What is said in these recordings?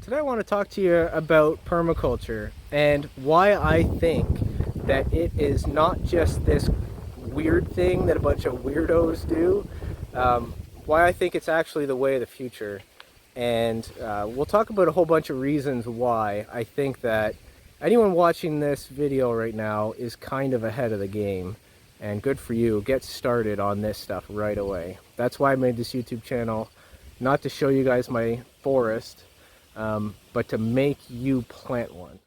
Today I want to talk to you about permaculture and why I think that it is not just this weird thing that a bunch of weirdos do, why I think it's actually the way of the future. And we'll talk about a whole bunch of reasons why I think that anyone watching this video right now is kind of ahead of the game. And good for you. Get started on this stuff right away. That's why I made this YouTube channel, not to show you guys my forest, but to make you plant one.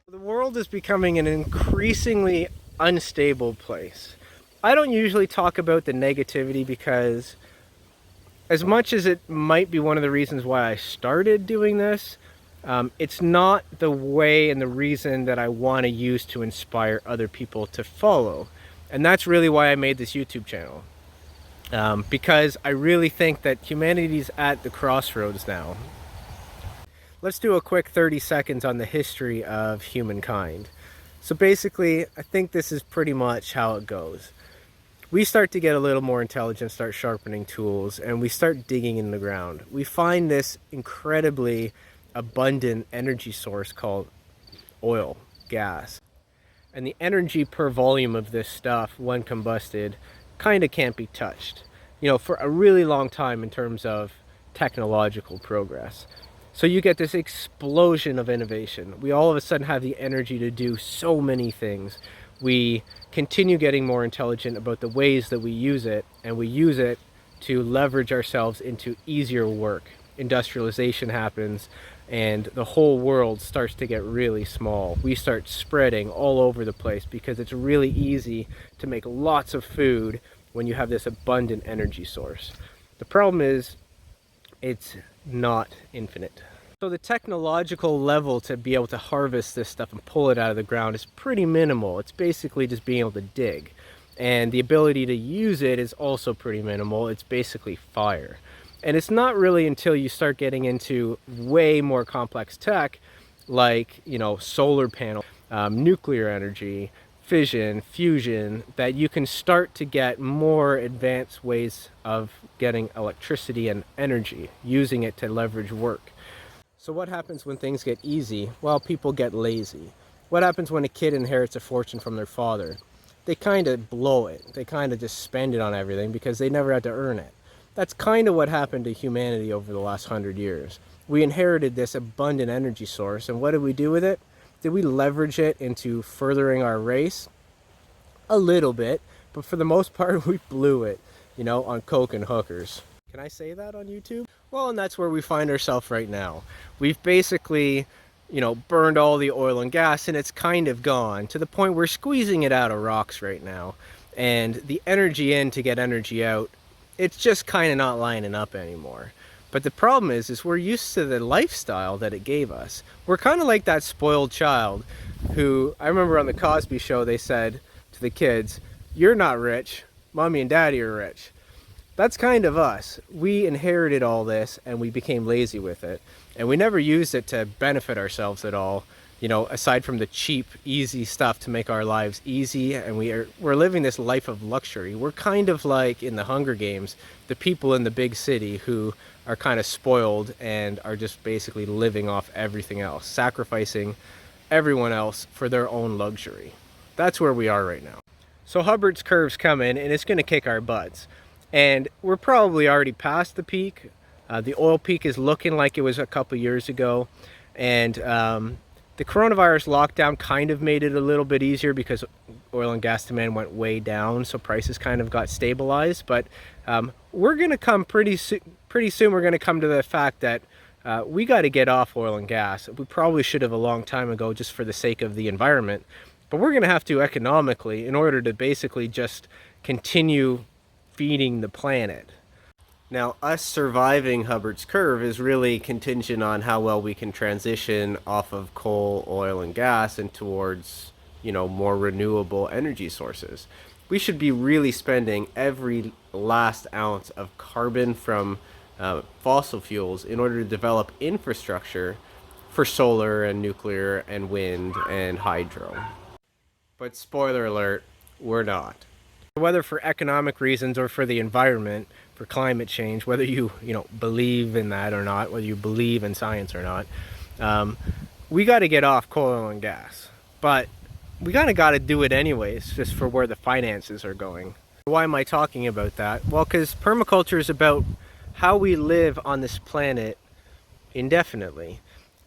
The world is becoming an increasingly unstable place. I don't usually talk about the negativity because as much as it might be one of the reasons why I started doing this, it's not the way and the reason that I want to use to inspire other people to follow. And that's really why I made this YouTube channel. Because I really think that humanity's at the crossroads now. Let's do a quick 30 seconds on the history of humankind. So basically, I think this is pretty much how it goes. We start to get a little more intelligent, start sharpening tools, and we start digging in the ground. We find this incredibly abundant energy source called oil, gas. And the energy per volume of this stuff, when combusted, kind of can't be touched, for a really long time in terms of technological progress. So you get this explosion of innovation. We all of a sudden have the energy to do so many things. We continue getting more intelligent about the ways that we use it, and we use it to leverage ourselves into easier work. Industrialization happens, and the whole world starts to get really small. We start spreading all over the place because it's really easy to make lots of food when you have this abundant energy source. The problem is, it's not infinite. So the technological level to be able to harvest this stuff and pull it out of the ground is pretty minimal. It's basically just being able to dig. And the ability to use it is also pretty minimal. It's basically fire. And it's not really until you start getting into way more complex tech, like, solar panel, nuclear energy, fission, fusion, that you can start to get more advanced ways of getting electricity and energy, using it to leverage work. So what happens when things get easy? Well, people get lazy. What happens when a kid inherits a fortune from their father? They kind of blow it. They kind of just spend it on everything because they never had to earn it. That's kind of what happened to humanity over the last 100 years. We inherited this abundant energy source, and what did we do with it? Did we leverage it into furthering our race? A little bit, but for the most part, we blew it, on coke and hookers. Can I say that on YouTube? Well, and that's where we find ourselves right now. We've basically, burned all the oil and gas, and it's kind of gone to the point we're squeezing it out of rocks right now. And the energy in to get energy out, it's just kind of not lining up anymore. But the problem is we're used to the lifestyle that it gave us. We're kind of like that spoiled child who, I remember on the Cosby Show, they said to the kids, "You're not rich, mommy and daddy are rich." That's kind of us. We inherited all this and we became lazy with it. And we never used it to benefit ourselves at all, aside from the cheap, easy stuff to make our lives easy. And we're living this life of luxury. We're kind of like in the Hunger Games, the people in the big city who are kind of spoiled and are just basically living off everything else, sacrificing everyone else for their own luxury. That's where we are right now. So Hubbard's curve's coming and it's going to kick our butts. And we're probably already past the peak. The oil peak is looking like it was a couple years ago. And the coronavirus lockdown kind of made it a little bit easier because oil and gas demand went way down. So prices kind of got stabilized. But we're going to come pretty soon. We're going to come to the fact that we got to get off oil and gas. We probably should have a long time ago just for the sake of the environment. But we're going to have to economically in order to basically just continue feeding the planet. Now, us surviving Hubbard's curve is really contingent on how well we can transition off of coal, oil, and gas and towards, more renewable energy sources. we should be really spending every last ounce of carbon from fossil fuels in order to develop infrastructure for solar and nuclear and wind and hydro. But spoiler alert, we're not. Whether for economic reasons or for the environment, for climate change, whether you believe in that or not, whether you believe in science or not, we got to get off coal, oil, and gas. But we kind of got to do it anyways, just for where the finances are going. Why am I talking about that? Well, because permaculture is about how we live on this planet indefinitely.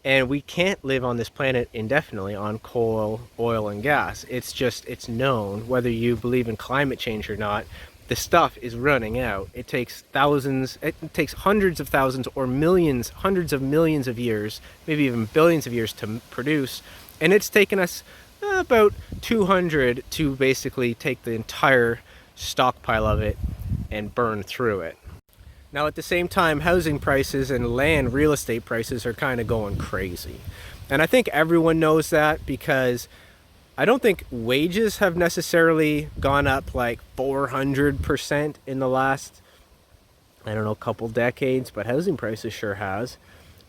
And we can't live on this planet indefinitely on coal, oil, and gas. It's known, whether you believe in climate change or not, the stuff is running out. It takes hundreds of thousands or millions, hundreds of millions of years, maybe even billions of years to produce. And it's taken us about 200 to basically take the entire stockpile of it and burn through it. Now at the same time, housing prices and real estate prices are kind of going crazy. And I think everyone knows that, because I don't think wages have necessarily gone up like 400% in the last, couple decades, but housing prices sure has.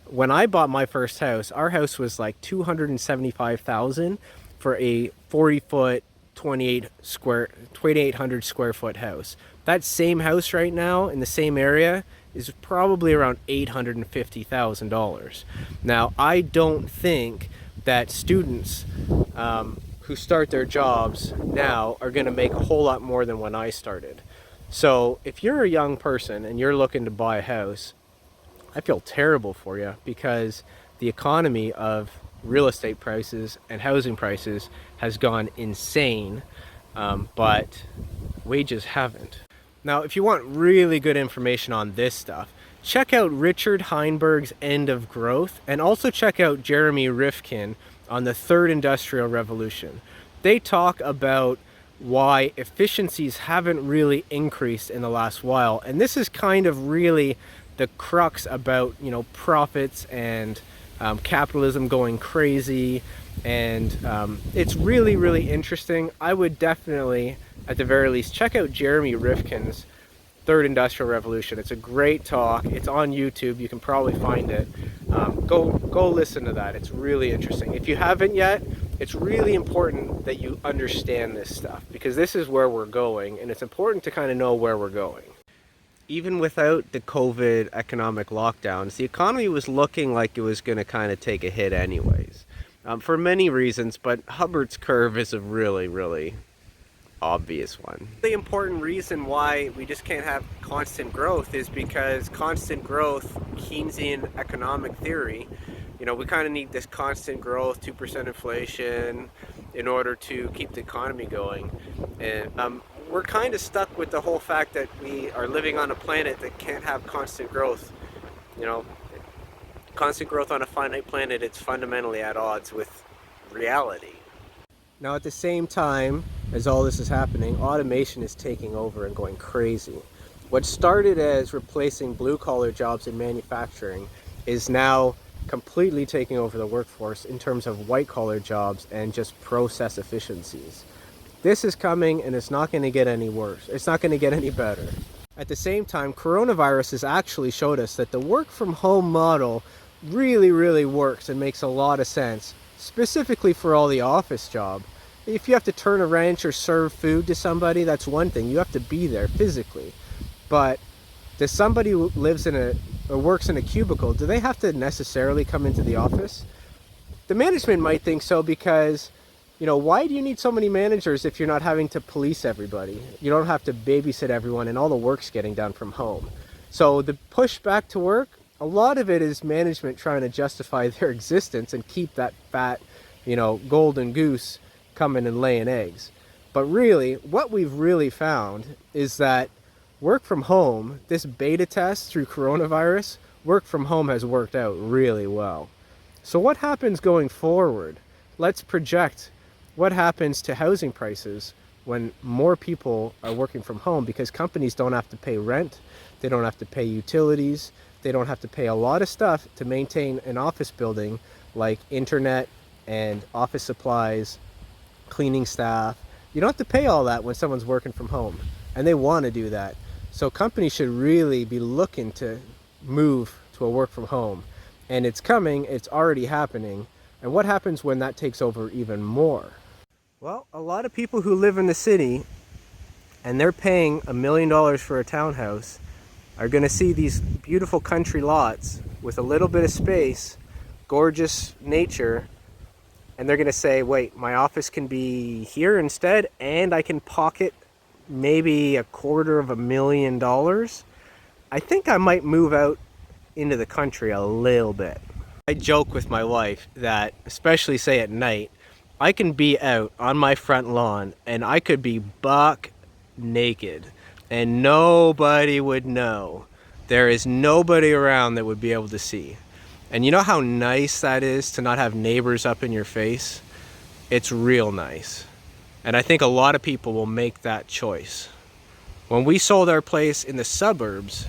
When I bought my first house, our house was like $275,000 for a 40-foot, 2,800 square foot house. That same house right now in the same area is probably around $850,000. Now, I don't think that students who start their jobs now are going to make a whole lot more than when I started. So if you're a young person and you're looking to buy a house, I feel terrible for you, because the economy of real estate prices and housing prices has gone insane, but wages haven't. Now, if you want really good information on this stuff, check out Richard Heinberg's End of Growth, and also check out Jeremy Rifkin on the Third Industrial Revolution. They talk about why efficiencies haven't really increased in the last while, and this is kind of really the crux about profits and capitalism going crazy, and it's really, really interesting. I would definitely, at the very least, check out Jeremy Rifkin's Third Industrial Revolution. It's a great talk. It's on YouTube. You can probably find it. Go listen to that. It's really interesting. If you haven't yet, it's really important that you understand this stuff, because this is where we're going, and it's important to kind of know where we're going. Even without the COVID economic lockdowns, the economy was looking like it was going to kind of take a hit anyways, for many reasons, but Hubbard's curve is a really, really obvious one. The important reason why we just can't have constant growth is because constant growth, Keynesian economic theory, we kind of need this constant growth, 2% inflation, in order to keep the economy going. And we're kind of stuck with the whole fact that we are living on a planet that can't have constant growth. Constant growth on a finite planet, it's fundamentally at odds with reality. Now, at the same time as all this is happening, automation is taking over and going crazy. What started as replacing blue-collar jobs in manufacturing is now completely taking over the workforce in terms of white-collar jobs and just process efficiencies. This is coming, and it's not going to get any worse. It's not going to get any better. At the same time, coronavirus has actually showed us that the work-from-home model really, really works and makes a lot of sense, specifically for all the office job. If you have to turn a wrench or serve food to somebody, that's one thing. You have to be there physically. But does somebody who lives in or works in a cubicle, do they have to necessarily come into the office? The management might think so, because why do you need so many managers if you're not having to police everybody? You don't have to babysit everyone, and all the work's getting done from home. So the push back to work, a lot of it is management trying to justify their existence and keep that fat, golden goose coming and laying eggs. But really, what we've really found is that work from home, this beta test through coronavirus, work from home has worked out really well. So what happens going forward? Let's project what happens to housing prices when more people are working from home, because companies don't have to pay rent, they don't have to pay utilities, they don't have to pay a lot of stuff to maintain an office building, like internet and office supplies, cleaning staff, You don't have to pay all that when someone's working from home, and they want to do that. So companies should really be looking to move to a work from home. And it's coming, it's already happening. And what happens when that takes over even more? Well, a lot of people who live in the city and they're paying $1 million for a townhouse are going to see these beautiful country lots with a little bit of space, gorgeous nature, and they're going to say, wait, my office can be here instead, and I can pocket maybe $250,000. I think I might move out into the country a little bit. I joke with my wife that, especially say at night, I can be out on my front lawn and I could be buck naked and nobody would know. There is nobody around that would be able to see. And you know how nice that is to not have neighbors up in your face? It's real nice. And I think a lot of people will make that choice. When we sold our place in the suburbs,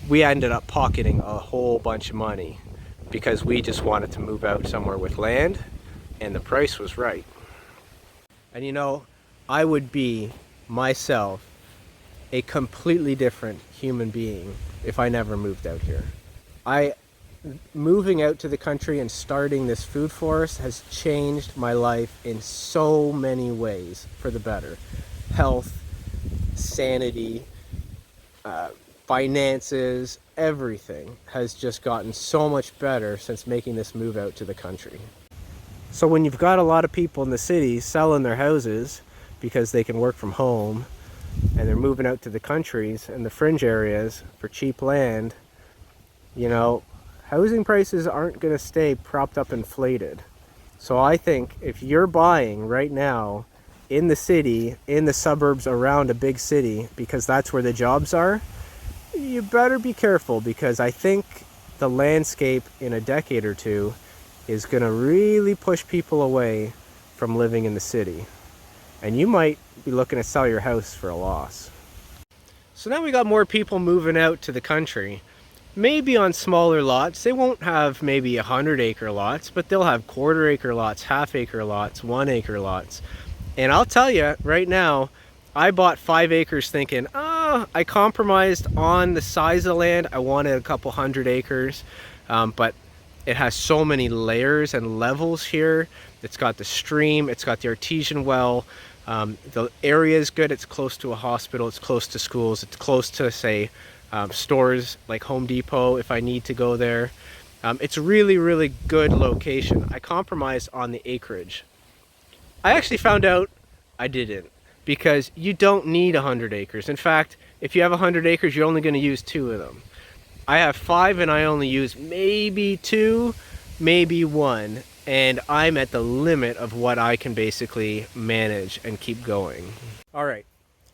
we ended up pocketing a whole bunch of money because we just wanted to move out somewhere with land and the price was right. And you know, I would be myself a completely different human being if I never moved out here. Moving out to the country and starting this food forest has changed my life in so many ways for the better. Health, sanity, finances, everything has just gotten so much better since making this move out to the country. So when you've got a lot of people in the city selling their houses because they can work from home and they're moving out to the countries and the fringe areas for cheap land, you know, housing prices aren't going to stay propped up inflated. So I think if you're buying right now in the city, in the suburbs around a big city, because that's where the jobs are, you better be careful, because I think the landscape in a decade or two is going to really push people away from living in the city. And you might be looking to sell your house for a loss. So now we got more people moving out to the country. Maybe on smaller lots. They won't have maybe 100-acre lots, but they'll have quarter-acre lots, half-acre lots, 1-acre lots. And I'll tell you right now, I bought 5 acres thinking, I compromised on the size of the land. I wanted a couple 100 acres, but it has so many layers and levels here. It's got the stream, it's got the artesian well. The area is good. It's close to a hospital, it's close to schools, it's close to, say, stores like Home Depot if I need to go there. It's really, really good location. I compromised on the acreage. I actually found out I didn't, because you don't need 100 acres. In fact, if you have 100 acres, you're only going to use 2 of them. I have 5 and I only use maybe 2, maybe 1. And I'm at the limit of what I can basically manage and keep going. All right,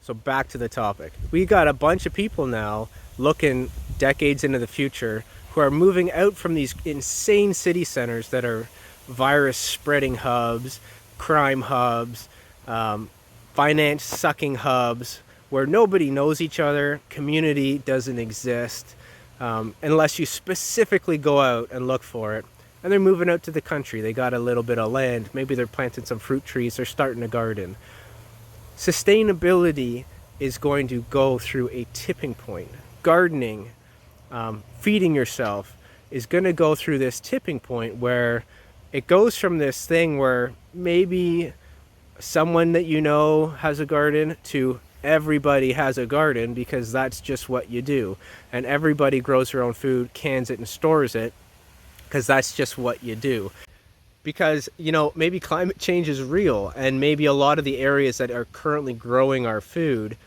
so back to the topic. We got a bunch of people now looking decades into the future who are moving out from these insane city centers that are virus spreading hubs, crime hubs, finance sucking hubs, where nobody knows each other, community doesn't exist, unless you specifically go out and look for it. And they're moving out to the country. They got a little bit of land. Maybe they're planting some fruit trees. They're starting a garden. Sustainability is going to go through a tipping point. Gardening, feeding yourself is going to go through this tipping point where it goes from this thing where maybe someone that you know has a garden to everybody has a garden, because that's just what you do. And everybody grows their own food, cans it and stores it, because that's just what you do. Because, you know, maybe climate change is real, and maybe a lot of the areas that are currently growing our food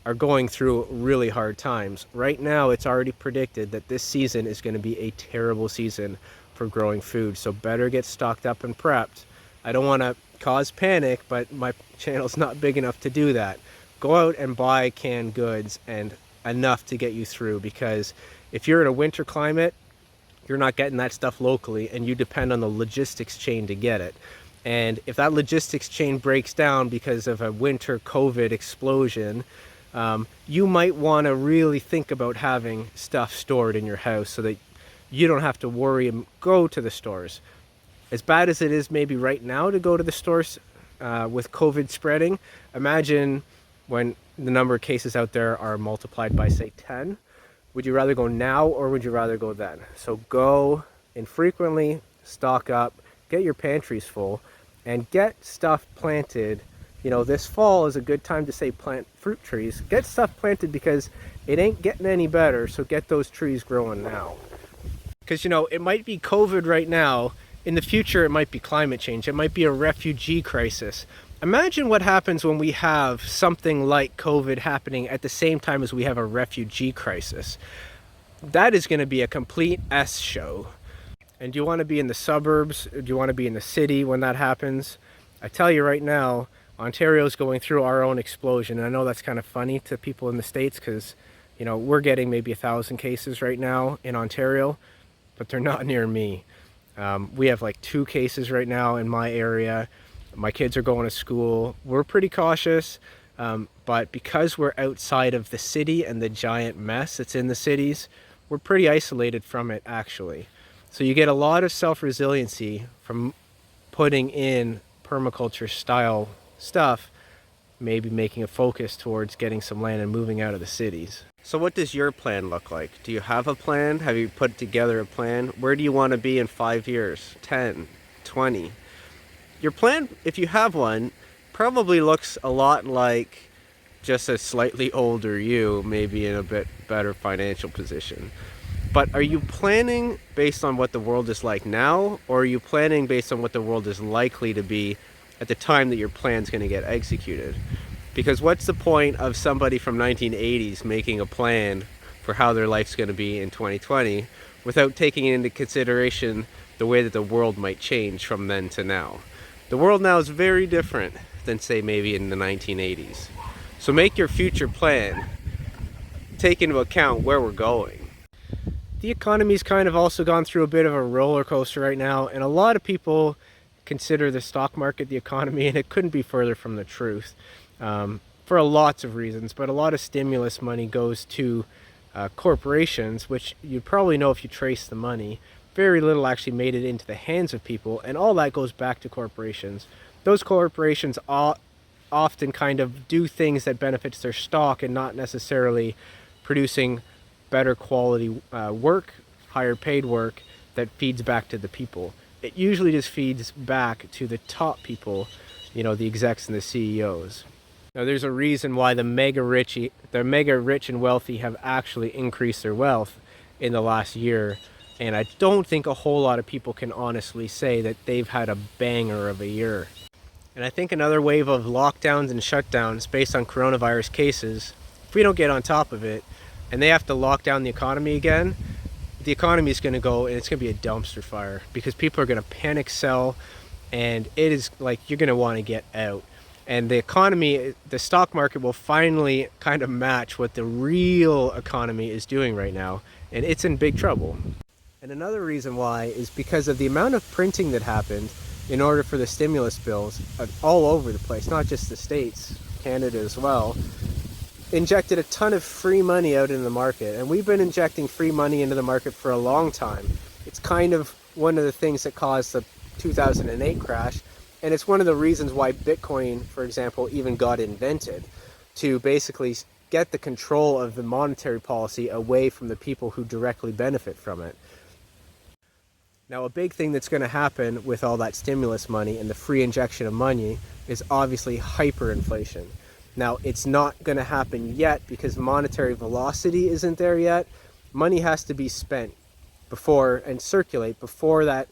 are going through really hard times. Right now, it's already predicted that this season is going to be a terrible season for growing food, so better get stocked up and prepped. I don't want to cause panic, but my channel's not big enough to do that. Go out and buy canned goods, and enough to get you through, because if you're in a winter climate, you're not getting that stuff locally, and you depend on the logistics chain to get it. And if that logistics chain breaks down because of a winter COVID explosion, you might want to really think about having stuff stored in your house so that you don't have to worry and go to the stores. As bad as it is maybe right now to go to the stores, with COVID spreading. Imagine when the number of cases out there are multiplied by, say, 10. Would you rather go now or would you rather go then? So go infrequently, stock up, get your pantries full, and get stuff planted. You know, this fall is a good time to say plant fruit trees. Get stuff planted because it ain't getting any better, so get those trees growing now. Because, you know, it might be COVID right now. In the future, it might be climate change. It might be a refugee crisis. Imagine what happens when we have something like COVID happening at the same time as we have a refugee crisis. That is going to be a complete S show. And do you want to be in the suburbs? Or do you want to be in the city when that happens? I tell you right now, Ontario's going through our own explosion. And I know that's kind of funny to people in the States because, you know, we're getting maybe 1,000 cases right now in Ontario, but they're not near me. We have like 2 cases right now in my area. My kids are going to school. We're pretty cautious, but because we're outside of the city and the giant mess that's in the cities, we're pretty isolated from it actually. So you get a lot of self-resiliency from putting in permaculture style stuff, maybe making a focus towards getting some land and moving out of the cities. So what does your plan look like? Do you have a plan? Have you put together a plan? Where do you want to be in 5 years, 10, 20? Your plan, if you have one, probably looks a lot like just a slightly older you, maybe in a bit better financial position. But are you planning based on what the world is like now, or are you planning based on what the world is likely to be at the time that your plan's going to get executed? Because what's the point of somebody from 1980s making a plan for how their life's going to be in 2020 without taking into consideration the way that the world might change from then to now? The world now is very different than, say, maybe in the 1980s. So make your future plan, take into account where we're going. The economy's kind of also gone through a bit of a roller coaster right now, and a lot of people consider the stock market the economy, and it couldn't be further from the truth. For lots of reasons, but a lot of stimulus money goes to corporations, which you'd probably know if you trace the money. Very little actually made it into the hands of people, and all that goes back to corporations. Those corporations often kind of do things that benefits their stock and not necessarily producing better quality work, higher paid work that feeds back to the people. It usually just feeds back to the top people, you know, the execs and the CEOs. Now, there's a reason why the mega rich and wealthy have actually increased their wealth in the last year. And I don't think a whole lot of people can honestly say that they've had a banger of a year. And I think another wave of lockdowns and shutdowns based on coronavirus cases, if we don't get on top of it, and they have to lock down the economy again, the economy is going to go and it's going to be a dumpster fire because people are going to panic sell, and it is like you're going to want to get out. And the economy, the stock market will finally kind of match what the real economy is doing right now, and it's in big trouble. And another reason why is because of the amount of printing that happened in order for the stimulus bills all over the place, not just the States, Canada as well, injected a ton of free money out in the market. And we've been injecting free money into the market for a long time. It's kind of one of the things that caused the 2008 crash. And it's one of the reasons why Bitcoin, for example, even got invented, to basically get the control of the monetary policy away from the people who directly benefit from it. Now, a big thing that's going to happen with all that stimulus money and the free injection of money is obviously hyperinflation. Now, it's not going to happen yet because monetary velocity isn't there yet. Money has to be spent before and circulate before that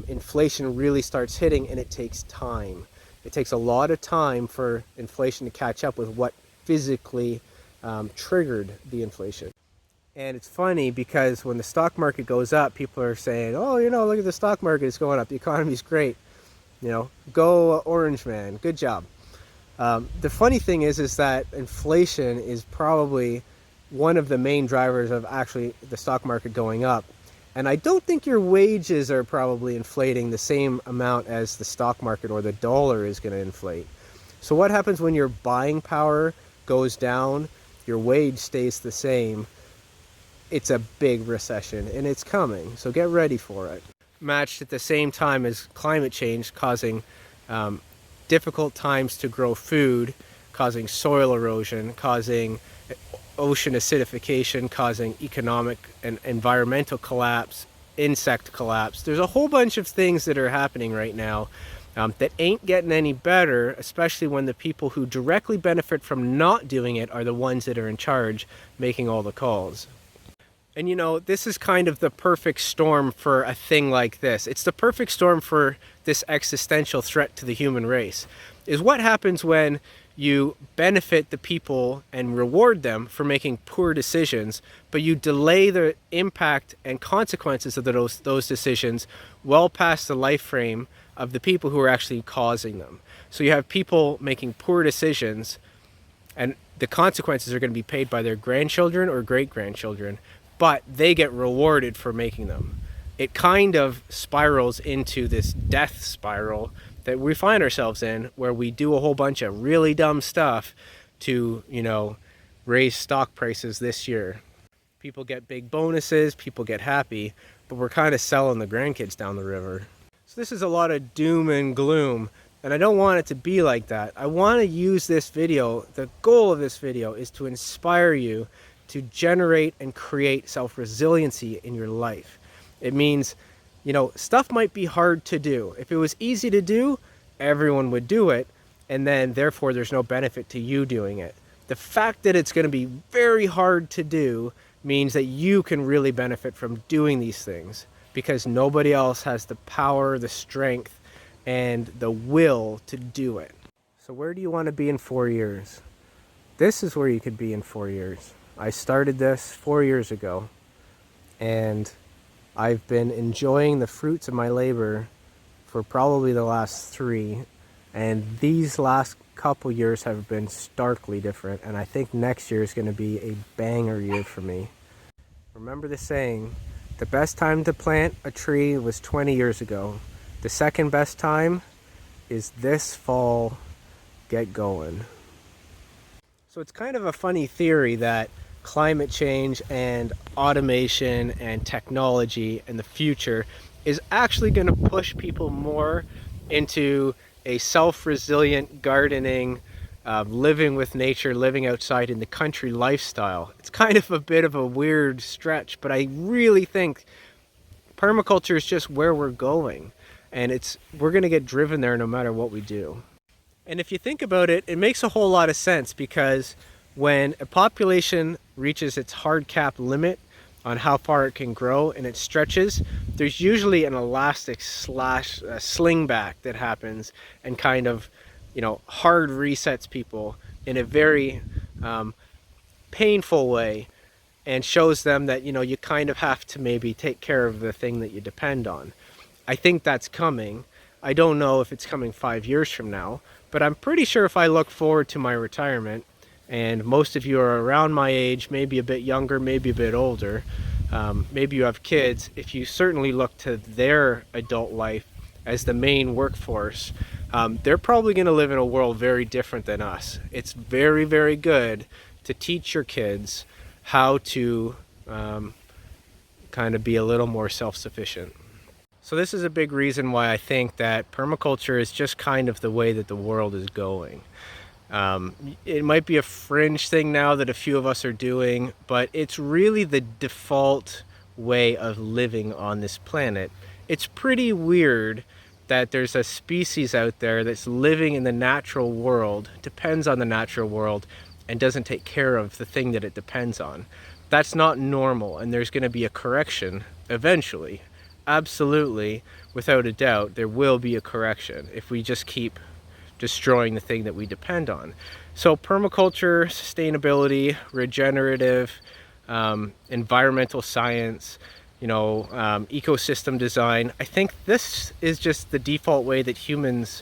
inflation really starts hitting, and it takes time. It takes a lot of time for inflation to catch up with what physically triggered the inflation. And it's funny because when the stock market goes up, people are saying, oh, you know, look at the stock market, it's going up, the economy's great, you know, go Orange Man, good job. The funny thing is that inflation is probably one of the main drivers of actually the stock market going up. And I don't think your wages are probably inflating the same amount as the stock market or the dollar is going to inflate. So what happens when your buying power goes down, your wage stays the same? It's a big recession, and it's coming, so get ready for it. Matched at the same time as climate change causing difficult times to grow food, causing soil erosion, causing ocean acidification, causing economic and environmental collapse, insect collapse. There's a whole bunch of things that are happening right now that ain't getting any better, especially when the people who directly benefit from not doing it are the ones that are in charge making all the calls. And you know, this is kind of the perfect storm for a thing like this. It's the perfect storm for this existential threat to the human race. Is what happens when you benefit the people and reward them for making poor decisions, but you delay the impact and consequences of those decisions well past the life frame of the people who are actually causing them. So you have people making poor decisions, and the consequences are going to be paid by their grandchildren or great-grandchildren, but they get rewarded for making them. It kind of spirals into this death spiral that we find ourselves in, where we do a whole bunch of really dumb stuff to, you know, raise stock prices this year. People get big bonuses, people get happy, but we're kind of selling the grandkids down the river. So this is a lot of doom and gloom, and I don't want it to be like that. I want to use this video, the goal of this video is to inspire you to generate and create self-resiliency in your life. It means, you know, stuff might be hard to do. If it was easy to do, everyone would do it, and then therefore there's no benefit to you doing it. The fact that it's going to be very hard to do means that you can really benefit from doing these things, because nobody else has the power, the strength, and the will to do it. So where do you want to be in 4 years? This is where you could be in 4 years. I started this 4 years ago, and I've been enjoying the fruits of my labor for probably the last 3, and these last couple years have been starkly different, and I think next year is going to be a banger year for me. Remember the saying, the best time to plant a tree was 20 years ago. The second best time is this fall. Get going. So it's kind of a funny theory that climate change and automation and technology in the future is actually going to push people more into a self-resilient gardening, living with nature, living outside in the country lifestyle. It's kind of a bit of a weird stretch, but I really think permaculture is just where we're going, and we're going to get driven there no matter what we do. And if you think about it, it makes a whole lot of sense, because when a population reaches its hard cap limit on how far it can grow and it stretches, there's usually an elastic slash slingback that happens and kind of, you know, hard resets people in a very painful way, and shows them that, you know, you kind of have to maybe take care of the thing that you depend on. I think that's coming. I don't know if it's coming 5 years from now, but I'm pretty sure if I look forward to my retirement, and most of you are around my age, maybe a bit younger, maybe a bit older, maybe you have kids, if you certainly look to their adult life as the main workforce, they're probably going to live in a world very different than us. It's very, very good to teach your kids how to kind of be a little more self-sufficient. So this is a big reason why I think that permaculture is just kind of the way that the world is going. It might be a fringe thing now that a few of us are doing, but it's really the default way of living on this planet. It's pretty weird that there's a species out there that's living in the natural world, depends on the natural world, and doesn't take care of the thing that it depends on. That's not normal, and there's going to be a correction eventually. Absolutely, without a doubt, there will be a correction if we just keep destroying the thing that we depend on. So permaculture, sustainability, regenerative, environmental science, you know, ecosystem design, I think this is just the default way that humans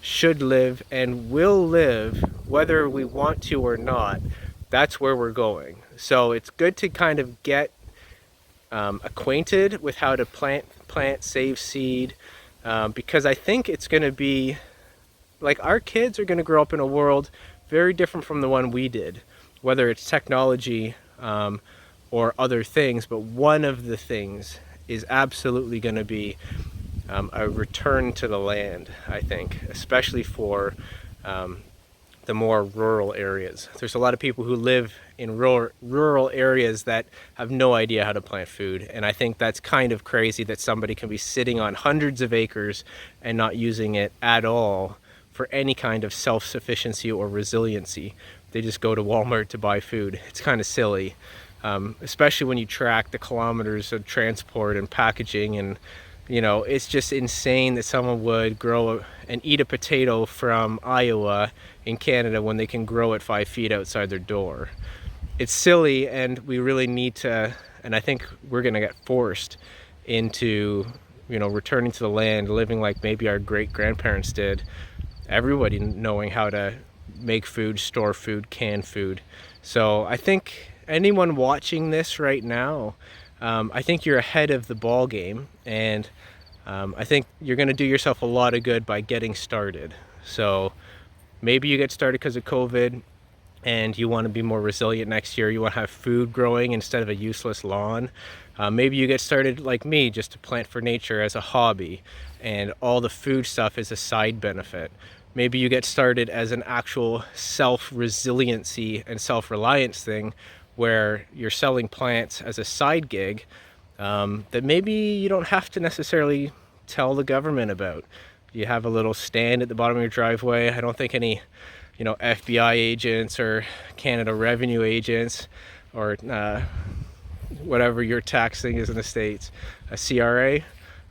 should live and will live, whether we want to or not. That's where we're going. So it's good to kind of get acquainted with how to plant, save seed, because I think it's going to be like our kids are going to grow up in a world very different from the one we did, whether it's technology or other things, but one of the things is absolutely going to be a return to the land, I think, especially for the more rural areas. There's a lot of people who live in rural areas that have no idea how to plant food, and I think that's kind of crazy that somebody can be sitting on hundreds of acres and not using it at all for any kind of self-sufficiency or resiliency. They just go to Walmart to buy food. It's kind of silly, especially when you track the kilometers of transport and packaging, and you know, it's just insane that someone would grow and eat a potato from Iowa in Canada when they can grow it 5 feet outside their door. It's silly, and we really need to, and I think we're gonna get forced into, you know, returning to the land, living like maybe our great grandparents did. Everybody knowing how to make food, store food, can food. So I think anyone watching this right now, I think you're ahead of the ball game, and I think you're going to do yourself a lot of good by getting started. So maybe you get started because of COVID and you want to be more resilient next year. You want to have food growing instead of a useless lawn. Maybe you get started like me, just to plant for nature as a hobby, and all the food stuff is a side benefit. Maybe you get started as an actual self-resiliency and self-reliance thing, where you're selling plants as a side gig that maybe you don't have to necessarily tell the government about. You have a little stand at the bottom of your driveway. I don't think any, you know, FBI agents or Canada revenue agents or whatever your tax thing is in the States, a CRA,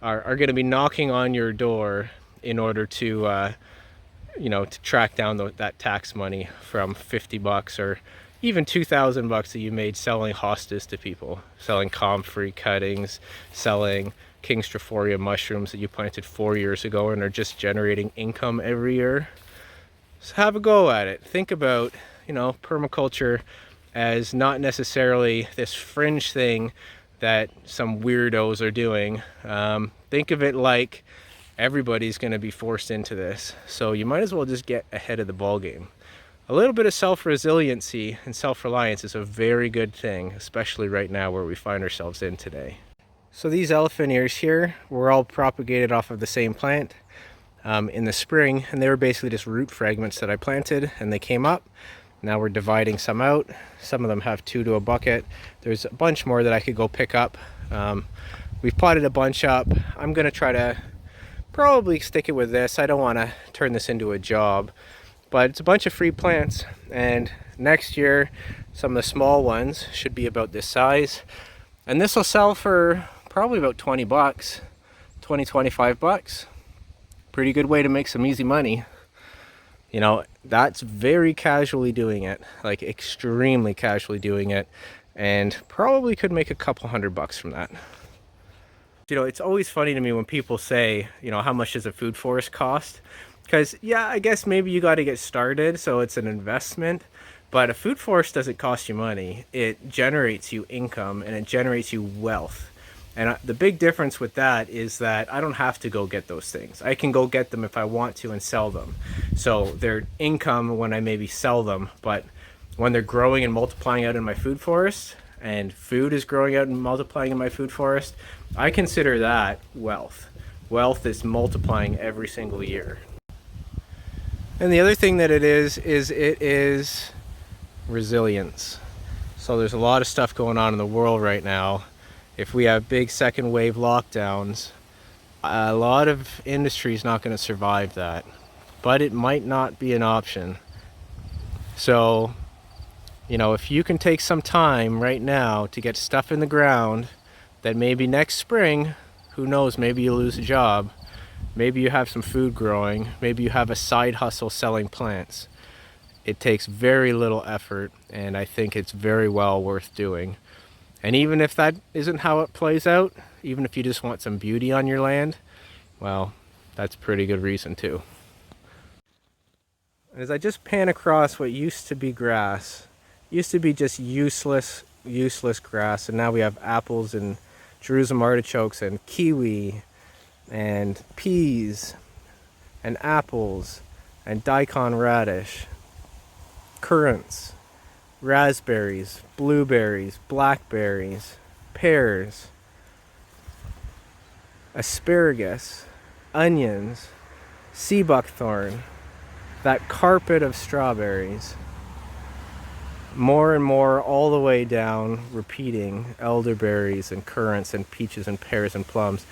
are going to be knocking on your door in order to, you know, to track down that tax money from $50 or even $2,000 that you made selling hostas to people, selling comfrey cuttings, selling King Strophoria mushrooms that you planted 4 years ago and are just generating income every year. So have a go at it. Think about, you know, permaculture as not necessarily this fringe thing that some weirdos are doing. Think of it like everybody's going to be forced into this, so you might as well just get ahead of the ball game. A little bit of self-resiliency and self-reliance is a very good thing, especially right now where we find ourselves in today. So these elephant ears here were all propagated off of the same plant in the spring, and they were basically just root fragments that I planted, and they came up. Now we're dividing some out. Some of them have 2 to a bucket. There's a bunch more that I could go pick up. We've potted a bunch up. I'm gonna try to probably stick it with this. I don't want to turn this into a job, but it's a bunch of free plants, and next year some of the small ones should be about this size, and this will sell for probably about 20 bucks, 25 bucks. Pretty good way to make some easy money. You know, that's very casually doing it, like extremely casually doing it, and probably could make a couple $100 from that. You know, it's always funny to me when people say, you know, how much does a food forest cost? Because, yeah, I guess maybe you got to get started, so it's an investment. But a food forest doesn't cost you money. It generates you income, and it generates you wealth. And the big difference with that is that I don't have to go get those things. I can go get them if I want to and sell them. So they're income when I maybe sell them, but when they're growing and multiplying out in my food forest, and food is growing out and multiplying in my food forest, I consider that wealth. Wealth is multiplying every single year. And the other thing that it is resilience. So there's a lot of stuff going on in the world right now. If we have big second wave lockdowns, a lot of industry is not going to survive that, but it might not be an option. So, you know, if you can take some time right now to get stuff in the ground, that maybe next spring, who knows, maybe you lose a job, maybe you have some food growing, maybe you have a side hustle selling plants. It takes very little effort, and I think it's very well worth doing. And even if that isn't how it plays out, even if you just want some beauty on your land, well, that's a pretty good reason too. As I just pan across what used to be grass, used to be just useless grass, and now we have apples and Jerusalem artichokes and kiwi and peas and apples and daikon radish, currants, raspberries, blueberries, blackberries, pears, asparagus, onions, sea buckthorn, that carpet of strawberries. More and more all the way down, repeating elderberries and currants and peaches and pears and plums.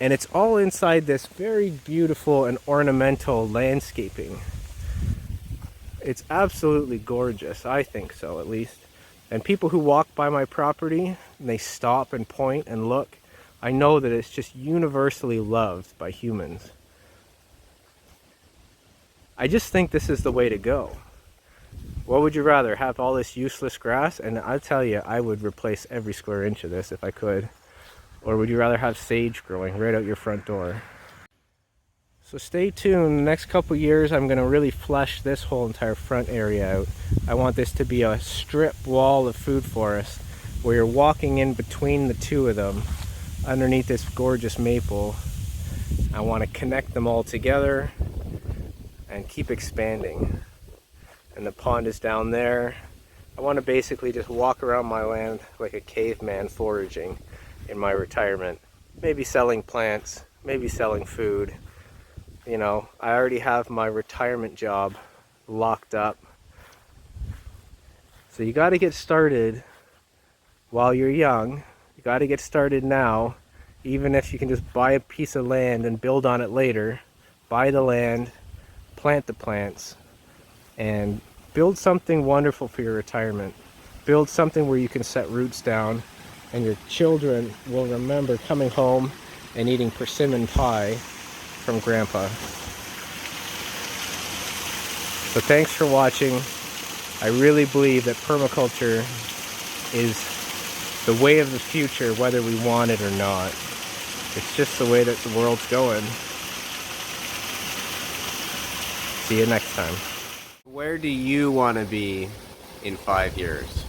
And it's all inside this very beautiful and ornamental landscaping. It's absolutely gorgeous, I think so at least. And people who walk by my property, and they stop and point and look, I know that it's just universally loved by humans. I just think this is the way to go. What would you rather, have all this useless grass? And I'll tell you, I would replace every square inch of this if I could. Or would you rather have sage growing right out your front door? So stay tuned. The next couple years I'm going to really flesh this whole entire front area out. I want this to be a strip wall of food forest where you're walking in between the two of them underneath this gorgeous maple. I want to connect them all together and keep expanding. And the pond is down there. I want to basically just walk around my land like a caveman foraging in my retirement. Maybe selling plants, maybe selling food. You know, I already have my retirement job locked up. So you got to get started while you're young. You got to get started now. Even if you can just buy a piece of land and build on it later. Buy the land, plant the plants, and build something wonderful for your retirement. Build something where you can set roots down and your children will remember coming home and eating persimmon pie from Grandpa. So thanks for watching. I really believe that permaculture is the way of the future, whether we want it or not. It's just the way that the world's going. See you next time. Where do you want to be in 5 years?